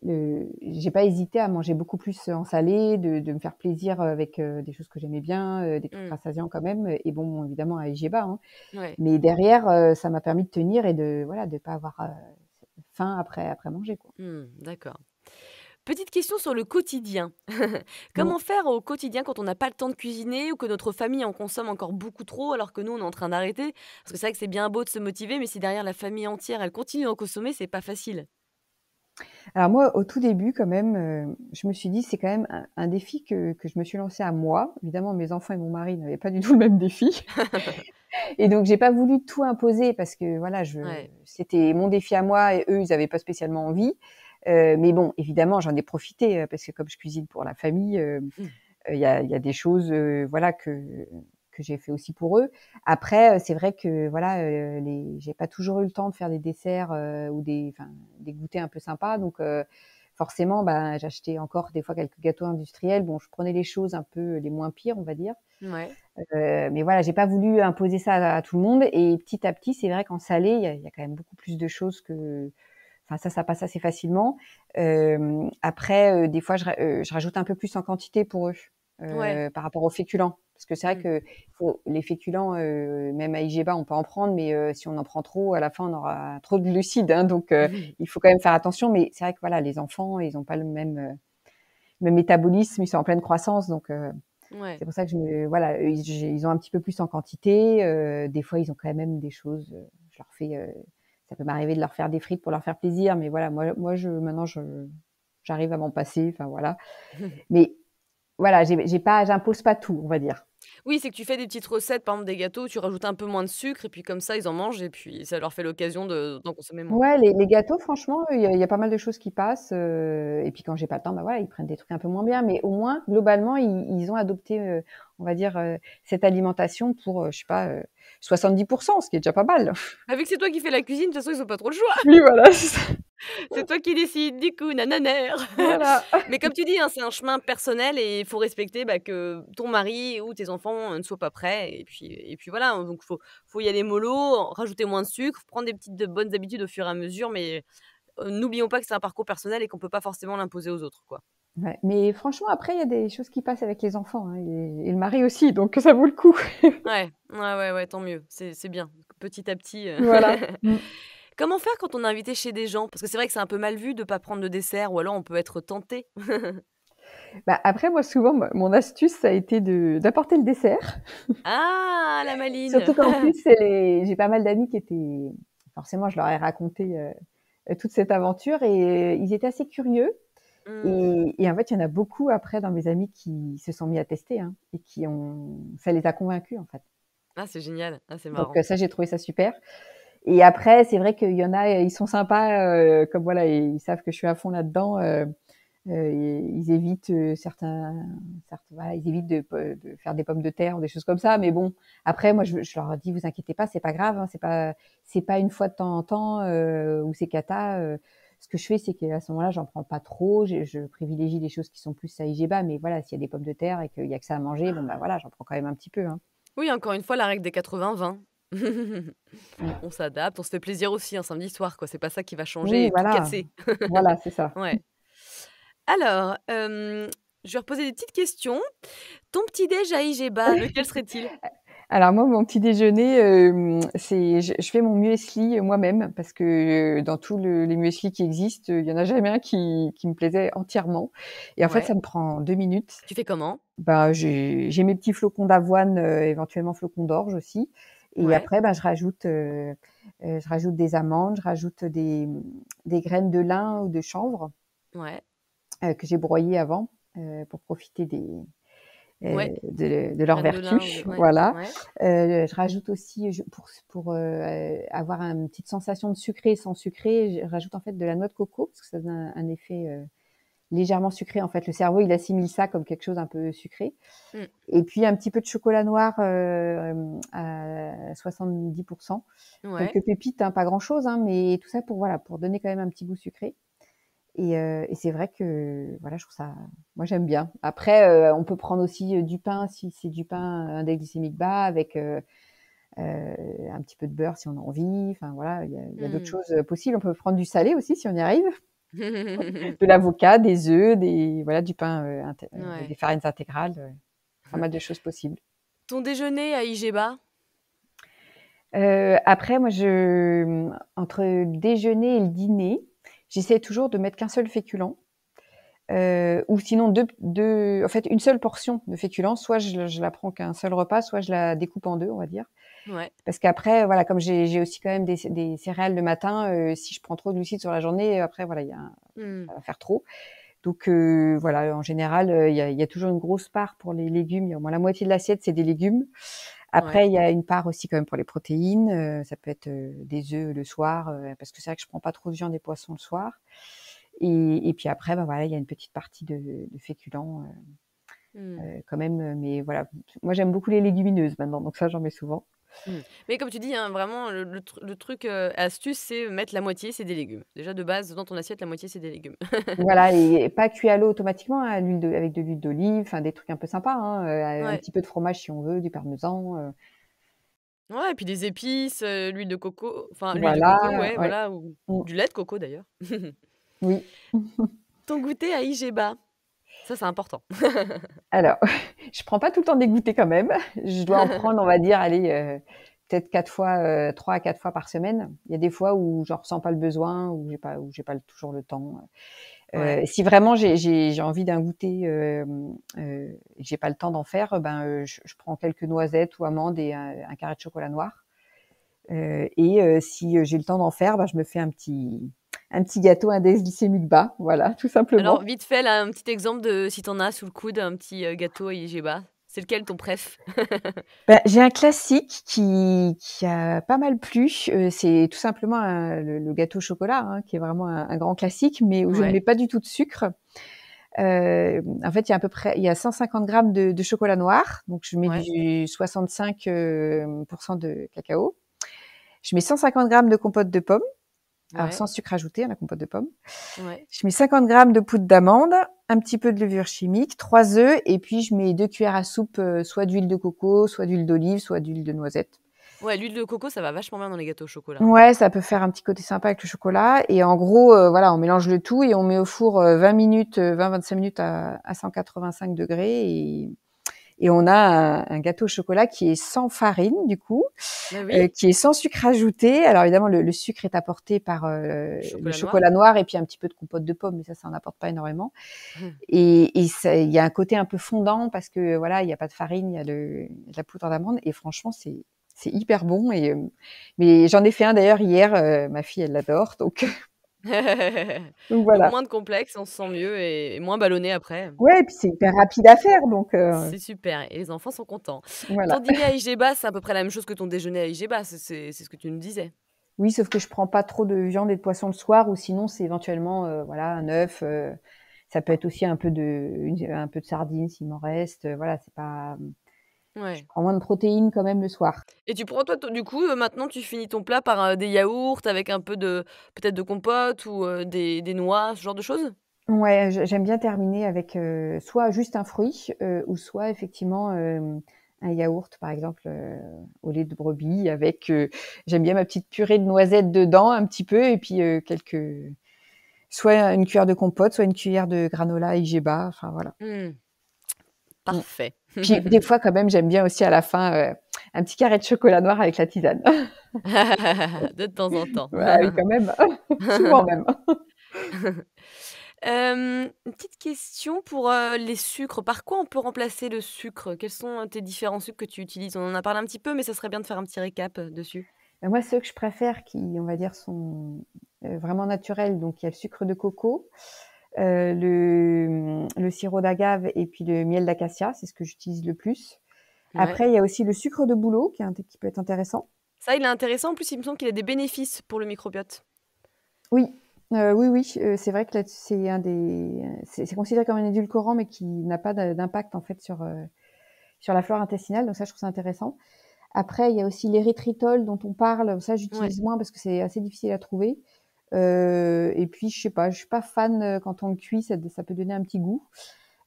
j'ai pas hésité à manger beaucoup plus en salé, de me faire plaisir avec des choses que j'aimais bien, des trucs Mmh. rassasiants quand même, et bon, évidemment à IGBA, hein. Ouais. Mais derrière, ça m'a permis de tenir et voilà, de pas avoir faim après manger, quoi. Mmh, d'accord. Petite question sur le quotidien. Mm. Comment faire au quotidien quand on n'a pas le temps de cuisiner ou que notre famille en consomme encore beaucoup trop alors que nous on est en train d'arrêter? Parce que c'est vrai que c'est bien beau de se motiver, mais si derrière la famille entière elle continue d'en consommer, c'est pas facile. Alors moi, au tout début, quand même, je me suis dit: «C'est quand même un défi que je me suis lancé à moi». Évidemment, mes enfants et mon mari n'avaient pas du tout le même défi et donc j'ai pas voulu tout imposer parce que voilà, Ouais. c'était mon défi à moi et eux, ils avaient pas spécialement envie. Mais bon, évidemment, j'en ai profité, parce que comme je cuisine pour la famille, il y a des choses, voilà, que j'ai fait aussi pour eux. Après, c'est vrai que voilà, j'ai pas toujours eu le temps de faire des desserts, ou des goûters un peu sympas. Donc, forcément, bah, j'achetais encore des fois quelques gâteaux industriels. Bon, je prenais les choses un peu les moins pires, on va dire. Ouais. Mais voilà, j'ai pas voulu imposer ça à tout le monde. Et petit à petit, c'est vrai qu'en salé, il y a quand même beaucoup plus de choses que. Enfin, ça passe assez facilement. Après, des fois, je rajoute un peu plus en quantité pour eux, Ouais. par rapport aux féculents. Parce que c'est vrai Mmh. que les féculents, même à IGBA, on peut en prendre, mais si on en prend trop, à la fin, on aura trop de glucides, hein, donc il faut quand même faire attention. Mais c'est vrai que voilà, les enfants, ils ont pas le même métabolisme, ils sont en pleine croissance, donc Ouais. c'est pour ça que voilà, ils ont un petit peu plus en quantité. Des fois, ils ont quand même des choses, je leur fais, ça peut m'arriver de leur faire des frites pour leur faire plaisir, mais voilà, moi maintenant j'arrive à m'en passer, enfin voilà. Mais voilà, j'impose pas tout, on va dire. Oui, c'est que tu fais des petites recettes, par exemple des gâteaux, tu rajoutes un peu moins de sucre et puis comme ça ils en mangent et puis ça leur fait l'occasion d'en consommer moins. Ouais, les gâteaux, franchement, il y a pas mal de choses qui passent, et puis quand j'ai pas le temps, bah, voilà, ils prennent des trucs un peu moins bien, mais au moins, globalement, ils ont adopté, on va dire, cette alimentation pour, je sais pas, 70, ce qui est déjà pas mal. Ah, vu que c'est toi qui fais la cuisine, de toute façon ils ont pas trop le choix. Oui, voilà, c'est ça. C'est toi qui décides, du coup, nananère. Voilà. Mais comme tu dis, hein, c'est un chemin personnel et il faut respecter, bah, que ton mari ou tes enfants, ne soient pas prêts et puis voilà, hein, donc faut y aller mollo, rajouter moins de sucre, prendre des petites de bonnes habitudes au fur et à mesure, mais n'oublions pas que c'est un parcours personnel et qu'on peut pas forcément l'imposer aux autres, quoi. Ouais, mais franchement, après, il y a des choses qui passent avec les enfants, hein, et le mari aussi, donc ça vaut le coup. Ouais, ouais, tant mieux, c'est bien. Petit à petit, Voilà. Mmh. Comment faire quand on est invité chez des gens? Parce que c'est vrai que c'est un peu mal vu de pas prendre de dessert ou alors on peut être tenté. Bah, après, moi, souvent, mon astuce, ça a été d'apporter le dessert. Ah, la maline! Surtout qu'en plus, c'est j'ai pas mal d'amis qui étaient forcément, je leur ai raconté, toute cette aventure et ils étaient assez curieux Mmh. et en fait, il y en a beaucoup après dans mes amis qui se sont mis à tester, hein, et ça les a convaincus, en fait. Ah, c'est génial. Ah, c'est Donc marrant. ça, j'ai trouvé ça super et après, c'est vrai qu'il y en a, ils sont sympas, comme voilà, ils savent que je suis à fond là-dedans, ils évitent, certains voilà, ils évitent de faire des pommes de terre ou des choses comme ça. Mais bon, après, moi, je leur dis: «Vous inquiétez pas, c'est pas grave, hein, c'est pas une fois de temps en temps, où c'est cata». Ce que je fais, c'est qu'à ce moment-là, j'en prends pas trop. Je privilégie les choses qui sont plus à IGBA. Mais voilà, s'il y a des pommes de terre et qu'il y a que ça à manger, bon, bah, voilà, j'en prends quand même un petit peu, hein. Oui, encore une fois, la règle des 80-20. Mmh. On s'adapte, on se fait plaisir aussi un samedi soir, quoi. C'est pas ça qui va changer Oui, et tout voilà. casser. Voilà, c'est ça. Ouais. Alors, je vais reposer des petites questions. Ton petit déj à IGBA, lequel serait-il? Alors moi, mon petit déjeuner, c'est je fais mon muesli moi-même parce que, dans tous les mueslis qui existent, il y en a jamais un qui me plaisait entièrement et en fait, Ouais. ça me prend 2 minutes. Tu fais comment? Bah, j'ai mes petits flocons d'avoine, éventuellement flocons d'orge aussi et Ouais, après, bah, je rajoute des amandes, je rajoute des graines de lin ou de chanvre, ouais, que j'ai broyées avant, pour profiter ouais. de leur Graines de lin ou de vertu, ouais, voilà. ouais. Je rajoute aussi, pour avoir une petite sensation de sucré sans sucré, je rajoute en fait de la noix de coco parce que ça donne un effet légèrement sucré. En fait, le cerveau, il assimile ça comme quelque chose un peu sucré. Mmh. Et puis un petit peu de chocolat noir à 70%. Ouais. Quelques pépites, hein, pas grand-chose, hein, mais tout ça pour voilà, pour donner quand même un petit goût sucré. Et c'est vrai que voilà, je trouve ça moi j'aime bien. Après, on peut prendre aussi, du pain si c'est du pain à index glycémique bas avec, un petit peu de beurre si on a envie. Enfin voilà, il y a d'autres Mmh. choses, possibles. On peut prendre du salé aussi si on y arrive. De l'avocat, des œufs, voilà, du pain, avec des Ouais. farines intégrales, pas mal de choses possibles. Ton déjeuner à IGBA? Après moi entre le déjeuner et le dîner, j'essaie toujours de mettre qu'un seul féculent. Ou sinon en fait, une seule portion de féculents, soit je la prends qu'un seul repas, soit je la découpe en 2, on va dire. Ouais. Parce qu'après, voilà, comme j'ai aussi quand même des céréales le matin, si je prends trop de glucides sur la journée, après voilà, Mmh. ça va faire trop. Donc voilà, en général, il y a toujours une grosse part pour les légumes. Il y a au moins la moitié de l'assiette, c'est des légumes. Ouais. Après, il y a une part aussi quand même pour les protéines, ça peut être, des œufs le soir, parce que c'est vrai que je prends pas trop de viande et poissons le soir. Et puis après, bah, voilà, il y a une petite partie de féculents, Mmh. quand même, mais voilà. Moi, j'aime beaucoup les légumineuses maintenant, donc ça, j'en mets souvent. Mmh. Mais comme tu dis, hein, vraiment le truc, astuce, c'est mettre la moitié, c'est des légumes. Déjà de base, dans ton assiette, la moitié, c'est des légumes. Voilà et pas cuit à l'eau automatiquement, hein, à avec de l'huile d'olive, enfin des trucs un peu sympas, hein, un Ouais. petit peu de fromage si on veut, du parmesan, Ouais et puis des épices, l'huile de coco, enfin l'huile de coco, voilà, ouais, ouais. voilà ou Mmh, du lait de coco d'ailleurs. oui. Ton goûter à IGBA, ça, c'est important. Alors, je prends pas tout le temps des goûters quand même. Je dois en prendre, on va dire, allez, peut-être 4 fois, 3 à 4 fois par semaine. Il y a des fois où j'en ressens pas le besoin, où j'ai pas toujours le temps. Ouais. Si vraiment j'ai envie d'un goûter, et que j'ai pas le temps d'en faire, ben, je prends quelques noisettes ou amandes et un carré de chocolat noir. Si, j'ai le temps d'en faire, bah, je me fais un petit gâteau index glycémique bas, voilà, tout Alors simplement. vite fait là, un petit exemple de si tu en as sous le coude, un petit, gâteau à IGBA. C'est lequel ton préf? Bah, j'ai un classique qui a pas mal plu, c'est tout simplement le gâteau au chocolat, hein, qui est vraiment un grand classique, mais où je ne Ouais, mets pas du tout de sucre. En fait, il y a 150 grammes de chocolat noir, donc je mets ouais, du 65 de cacao. Je mets 150 grammes de compote de pommes, Alors, Ouais, sans sucre ajouté, la compote de pommes. ouais. Je mets 50 grammes de poudre d'amande, un petit peu de levure chimique, 3 œufs, et puis je mets 2 cuillères à soupe, soit d'huile de coco, soit d'huile d'olive, soit d'huile de noisette. Ouais, l'huile de coco, ça va vachement bien dans les gâteaux au chocolat, hein. Ouais, ça peut faire un petit côté sympa avec le chocolat. Et en gros, voilà, on mélange le tout et on met au four 20 minutes, 20-25 minutes à 185 degrés. Et on a un gâteau au chocolat qui est sans farine, du coup, Ah oui? qui est sans sucre ajouté. Alors évidemment, le sucre est apporté par Du le chocolat noir? chocolat noir et puis un petit peu de compote de pommes, mais ça n'en apporte pas énormément. Mmh. Et il y a un côté un peu fondant parce que voilà, il n'y a pas de farine, il y a de la poudre d'amande. Et franchement, c'est hyper bon. Mais j'en ai fait un d'ailleurs hier. Ma fille, elle l'adore. Donc Donc voilà. moins de complexe, on se sent mieux et moins ballonné après. Ouais, et puis c'est hyper rapide à faire. C'est super et les enfants sont contents. Ton Voilà. dîner à IGBA, c'est à peu près la même chose que ton déjeuner à IGBA, c'est ce que tu nous disais? Oui, sauf que je prends pas trop de viande et de poisson le soir, ou sinon c'est éventuellement voilà un œuf. Ça peut être aussi un peu de sardines s'il m'en reste. Voilà, c'est pas. Je Ouais. prends moins de protéines quand même le soir. Et tu prends toi, du coup, maintenant tu finis ton plat par, des yaourts avec un peu de peut-être de compote ou, des noix, ce genre de choses? Ouais, j'aime bien terminer avec soit juste un fruit, ou soit effectivement un yaourt, par exemple, au lait de brebis avec. J'aime bien ma petite purée de noisettes dedans, un petit peu, et puis soit une cuillère de compote, soit une cuillère de granola IGBA. Enfin voilà. Mmh, Mm. parfait. Puis des fois, quand même, j'aime bien aussi à la fin un petit carré de chocolat noir avec la tisane. De temps en temps. Ouais, oui, quand même, souvent même. Une petite question pour, les sucres. Par quoi on peut remplacer le sucre? Quels sont, tes différents sucres que tu utilises? On en a parlé un petit peu, mais ça serait bien de faire un petit récap, dessus. Moi, ceux que je préfère, qui, on va dire, sont vraiment naturels, donc il y a le sucre de coco, le sirop d'agave et puis le miel d'acacia, c'est ce que j'utilise le plus. Ouais. Après, il y a aussi le sucre de bouleau qui peut être intéressant. Ça, il est intéressant. En plus, il me semble qu'il a des bénéfices pour le microbiote. Oui, oui, oui, c'est vrai que là, c'est considéré comme un édulcorant, mais qui n'a pas d'impact en fait sur la flore intestinale. Donc ça, je trouve ça intéressant. Après, il y a aussi l'érythritol dont on parle. Ça, Ouais. j'utilise moins parce que c'est assez difficile à trouver. Et puis, je sais pas, je suis pas fan quand on le cuit, ça peut donner un petit goût.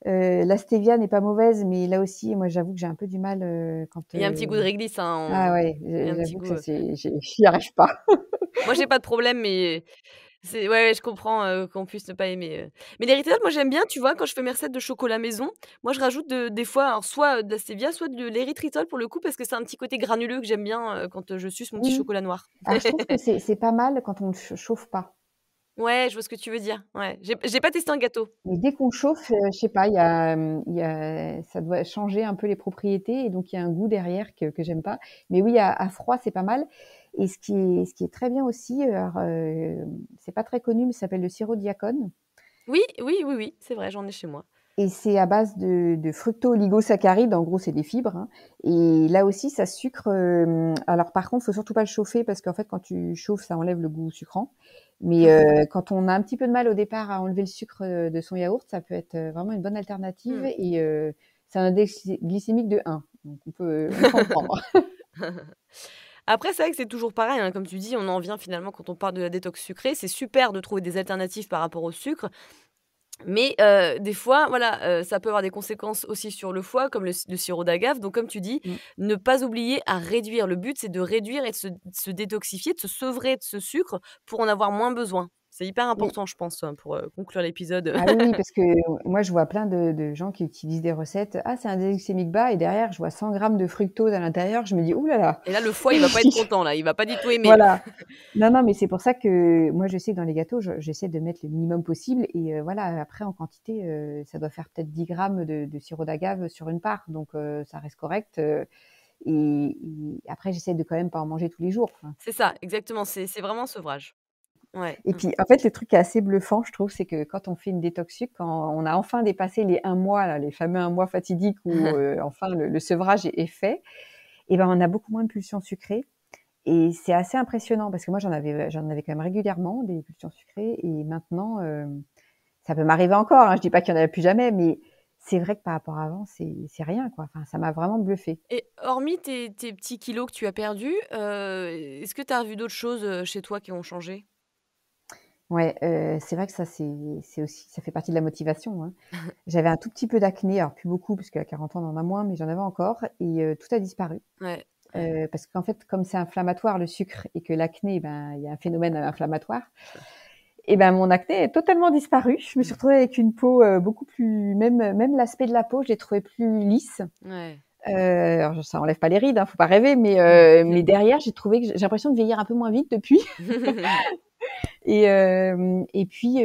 La stevia n'est pas mauvaise, mais là aussi, moi, j'avoue que j'ai un peu du mal quand. Il y a un petit goût de réglisse, hein, Ah ouais, il y a un petit j'avoue que goût, ça, j'y arrive pas. moi, j'ai pas de problème, mais c'est ouais, ouais, je comprends, qu'on puisse ne pas aimer, mais les Rital, moi, j'aime bien, tu vois, quand je fais mes recettes de chocolat maison, moi, je rajoute des fois, alors soit, de la stevia, soit de l'érythritol pour le coup, parce que c'est un petit côté granuleux que j'aime bien, quand, je suce mon petit Oui. chocolat noir. Alors, je trouve que c'est pas mal quand on ne chauffe pas. Ouais, je vois ce que tu veux dire. Ouais, j'ai pas testé un gâteau. Mais dès qu'on chauffe, je sais pas, ça doit changer un peu les propriétés, et donc il y a un goût derrière que j'aime pas. Mais oui, à froid, c'est pas mal. Et ce qui est très bien aussi, alors, c'est pas très connu, mais ça s'appelle le sirop Diacone, Oui, oui, oui, oui, c'est vrai, j'en ai chez moi. et c'est à base de fructo-oligosaccharides. En gros, c'est des fibres, hein. Et là aussi, ça sucre. Alors par contre, faut surtout pas le chauffer parce qu'en fait, quand tu chauffes, ça enlève le goût sucrant. Mais quand on a un petit peu de mal au départ à enlever le sucre de son yaourt, ça peut être vraiment une bonne alternative. Mmh. Et c'est un index glycémique de 1, donc on peut en prendre. Après, c'est vrai que c'est toujours pareil, hein, comme tu dis, on en vient finalement quand on parle de la détox sucrée, c'est super de trouver des alternatives par rapport au sucre. Mais des fois, voilà, ça peut avoir des conséquences aussi sur le foie, comme le sirop d'agave. Donc comme tu dis, Mmh. ne pas oublier à réduire. Le but, c'est de réduire et de se détoxifier, de se sevrer de ce sucre pour en avoir moins besoin. C'est hyper Oui. important, je pense, pour, conclure l'épisode. Ah oui, oui, parce que moi, je vois plein de gens qui utilisent des recettes. Ah, c'est un index glycémique bas, et derrière, je vois 100 grammes de fructose à l'intérieur. Je me dis, ouh là là. Et là, le foie, il va pas être content, là, il va pas du tout aimer. Voilà. Non, non, mais c'est pour ça que moi, je sais que dans les gâteaux, j'essaie de mettre le minimum possible. Et voilà, après, en quantité, ça doit faire peut-être 10 grammes de sirop d'agave sur une part. Donc, ça reste correct. Et après, j'essaie de quand même pas en manger tous les jours. Enfin. C'est ça, exactement, c'est vraiment un sevrage. Ouais. Et Mmh. puis, en fait, le truc qui est assez bluffant, je trouve, c'est que quand on fait une détox sucre, quand on a enfin dépassé les 1 mois, là, les fameux 1 mois fatidiques où enfin le sevrage est fait, et ben, on a beaucoup moins de pulsions sucrées. Et c'est assez impressionnant parce que moi, j'en avais quand même régulièrement des pulsions sucrées, et maintenant, ça peut m'arriver encore, hein, je dis pas qu'il y en a plus jamais, mais c'est vrai que par rapport à avant, c'est rien, quoi. Enfin, ça m'a vraiment bluffée. Et hormis tes petits kilos que tu as perdus, est-ce que tu as vu d'autres choses, chez toi qui ont changé? Ouais, c'est vrai que ça, c'est aussi ça fait partie de la motivation, hein. J'avais un tout petit peu d'acné, alors plus beaucoup parce qu'à 40 ans, on en a moins, mais j'en avais encore et tout a disparu. Ouais, ouais. Parce qu'en fait, comme c'est inflammatoire le sucre et que l'acné, ben, il y a un phénomène inflammatoire et ben, mon acné est totalement disparu. Je me suis retrouvée avec une peau, beaucoup plus même l'aspect de la peau, je l'ai trouvé plus lisse. Ouais. Alors ça enlève pas les rides, hein, faut pas rêver, mais derrière, j'ai trouvé que j'ai l'impression de vieillir un peu moins vite depuis. Et puis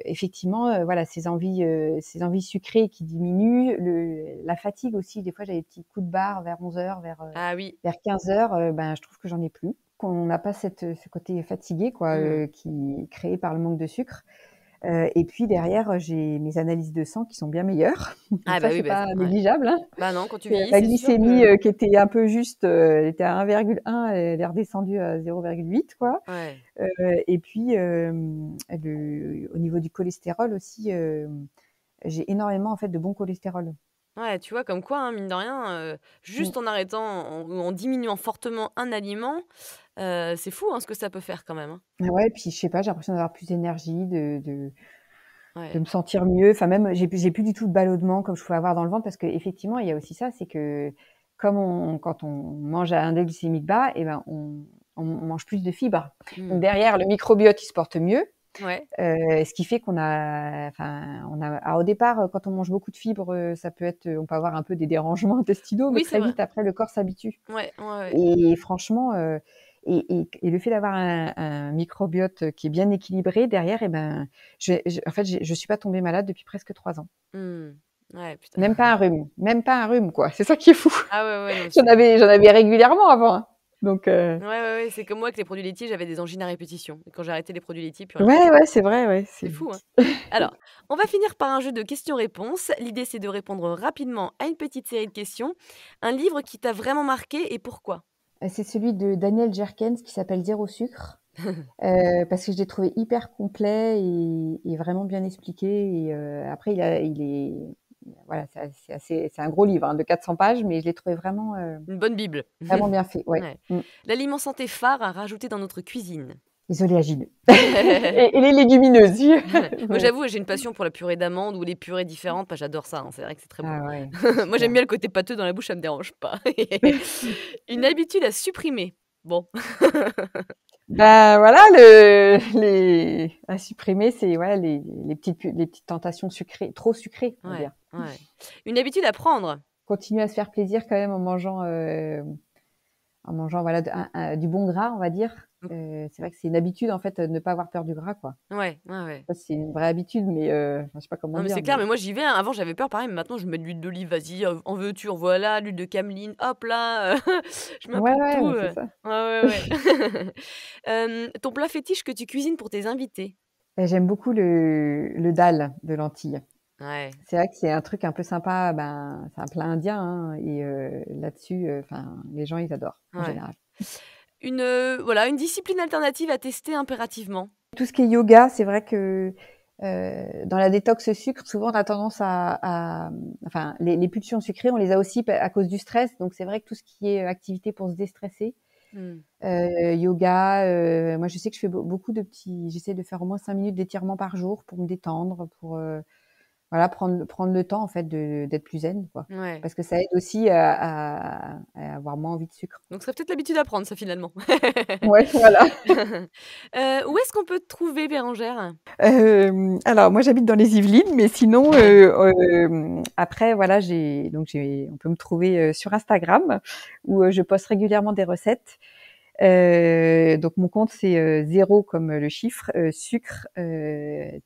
effectivement, voilà, ces envies sucrées qui diminuent, la fatigue aussi. Des fois, j'avais des petits coups de barre vers 11 heures, Ah oui. vers 15 heures. Ben, je trouve que j'en ai plus. Qu'on n'a pas ce côté fatigué, quoi, Mmh. qui est créé par le manque de sucre. Et puis derrière, j'ai mes analyses de sang qui sont bien meilleures. Donc Ah ça, bah oui, c'est bah, pas ouais. négligeable, hein. Bah non, quand tu C'est vieillis, la c'est sûr glycémie, que qui était un peu juste, elle était à 1,1, elle est redescendue à 0,8, quoi. ouais. Et puis, au niveau du cholestérol aussi, j'ai énormément, en fait, de bon cholestérol. Ouais, tu vois, comme quoi, hein, mine de rien, Mmh. juste en arrêtant, en diminuant fortement un aliment, c'est fou, hein, ce que ça peut faire quand même, hein. Ouais, puis je sais pas, j'ai l'impression d'avoir plus d'énergie, de Ouais. me sentir mieux. Enfin même, j'ai plus du tout de ballonnement comme je pouvais avoir dans le ventre parce qu'effectivement, il y a aussi ça, c'est que quand on mange à index glycémique bas et ben, on mange plus de fibres. Donc Mmh. derrière, le microbiote, il se porte mieux. Ouais. Ce qui fait alors au départ, quand on mange beaucoup de fibres, ça peut être, on peut avoir un peu des dérangements intestinaux, mais Oui, c'est très vrai. vite après, le corps s'habitue. Ouais, ouais, ouais. Et franchement, et le fait d'avoir un microbiote qui est bien équilibré derrière, et ben, en fait, je suis pas tombée malade depuis presque 3 ans. Mmh. Ouais, putain. Même pas un rhume, quoi. C'est ça qui est fou. Ah ouais, ouais, non, J'en avais régulièrement avant, hein. Donc, ouais, ouais, ouais, c'est comme moi avec les produits laitiers, j'avais des angines à répétition et quand j'ai arrêté les produits laitiers, plus rien. ouais, ouais, c'est vrai, ouais, C'est fou, hein? Alors, on va finir par un jeu de questions-réponses. L'idée, c'est de répondre rapidement à une petite série de questions. Un livre qui t'a vraiment marqué et pourquoi? c'est celui de Daniel Jerkens qui s'appelle «Zéro sucre», parce que je l'ai trouvé hyper complet et vraiment bien expliqué et après il est voilà, c'est un gros livre, hein, de 400 pages, mais je l'ai trouvé vraiment, Une bonne bible. vraiment bien fait, ouais. Ouais. Mmh. L'aliment santé phare à rajouter dans notre cuisine? Les oléagineux et les légumineuses. Moi, Ouais. j'avoue, j'ai une passion pour la purée d'amandes ou les purées différentes, bah, j'adore ça, hein, c'est vrai que c'est très bon. Ah ouais, c'est Moi, j'aime super. bien le côté pâteux dans la bouche, ça me dérange pas. Une habitude à supprimer? Bon. Bah, voilà, le les à supprimer, c'est ouais, les petites tentations sucrées, trop sucrées, on va Ouais, dire. ouais. Une habitude à prendre? Continuer à se faire plaisir quand même en mangeant voilà du bon gras, on va dire. Mmh. C'est vrai que c'est une habitude en fait, de ne pas avoir peur du gras, quoi. Ouais, ouais, ouais. Ça, c'est une vraie habitude, mais enfin, je sais pas comment Non, mais dire, c'est clair, mais mais moi j'y vais, hein. Avant j'avais peur pareil, mais maintenant je mets de l'huile d'olive, vas-y, en veux-tu, en voilà, l'huile de cameline, hop là, je mets un peu ouais, de ouais, tout, mais c'est ça. ouais, ouais, ouais. Ton plat fétiche que tu cuisines pour tes invités? Et j'aime beaucoup le dal de lentilles. Ouais, C'est vrai que c'est un truc un peu sympa, ben, c'est un plat indien, hein, et là-dessus, enfin, les gens, ils adorent, en ouais. général. Voilà, une discipline alternative à tester impérativement? Tout ce qui est yoga, c'est vrai que, dans la détox sucre, souvent, on a tendance enfin, les pulsions sucrées, on les a aussi à cause du stress, donc c'est vrai que tout ce qui est activité pour se déstresser, Mmh. yoga, moi, je sais que je fais beaucoup j'essaie de faire au moins 5 minutes d'étirement par jour pour me détendre, pour, voilà, prendre le temps en fait d'être plus zen, quoi. Ouais, Parce que ça aide aussi à avoir moins envie de sucre. donc ce serait peut-être l'habitude à prendre ça finalement. Ouais, voilà. Où est-ce qu'on peut te trouver Bérangère? Alors moi j'habite dans les Yvelines, mais sinon, après voilà, on peut me trouver, sur Instagram où, je poste régulièrement des recettes. Donc mon compte c'est, 0 comme le chiffre, sucre,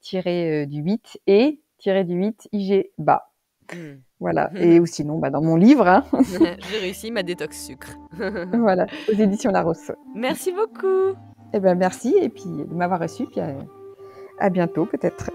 tiré, du 8 et tiré du 8 IG bas. Mmh. Voilà, et ou sinon, bah, dans mon livre, hein. J'ai réussi ma détox sucre. Voilà, aux éditions Larousse. Merci beaucoup. Eh ben merci et puis de m'avoir reçu, puis à bientôt peut-être.